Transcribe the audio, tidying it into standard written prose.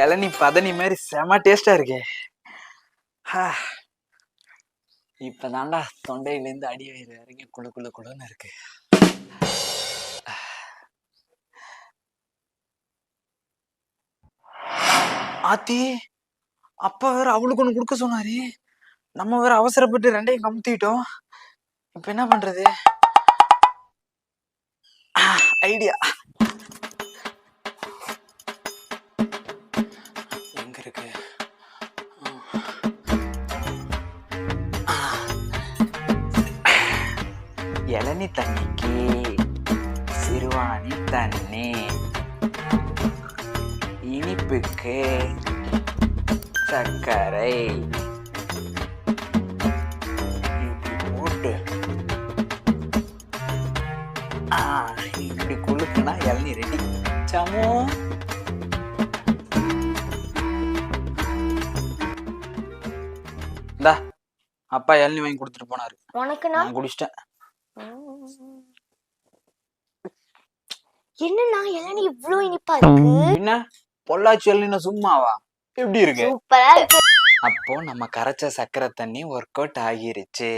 இளநீ பதனி மாதிரி செம டேஸ்டா இருக்கு. இப்பதான்டா தொண்டையிலேருந்து அடி வயிறு இறங்கி குழு குழு குழுன்னு இருக்கு. ஆத்தி, அப்பா வேற அவளுக்கு ஒண்ணு கொடுக்க சொன்னாரு. நம்ம வேற அவசரப்பட்டு ரெண்டையும் கமுத்திட்டோம். இப்ப என்ன பண்றது? ஐடியா எங்க இருக்கு? இளநீ தண்ணிக்கு சிறுவாணி தண்ணி, இனிப்புக்கு சர்க்கரை, இப்படி போட்டு இப்படி குளுக்குனா இளநீ ரெடி. சமோ இந்தா, அப்பா இளநீ வாங்கி கொடுத்துட்டு போனாரு. உனக்கு நான் குடிச்சிட்டேன். என்னன்னா இளநீ இவ்ளோ இனிப்பா இருக்கு? என்ன பொள்ளாச்சி இளநீ சும்மாவா? எப்படி இருக்கு? சூப்பரா இருக்கு. அப்போ நம்ம கரைச்ச சக்கரை தண்ணி ஒர்க் அவுட் ஆகிருச்சு.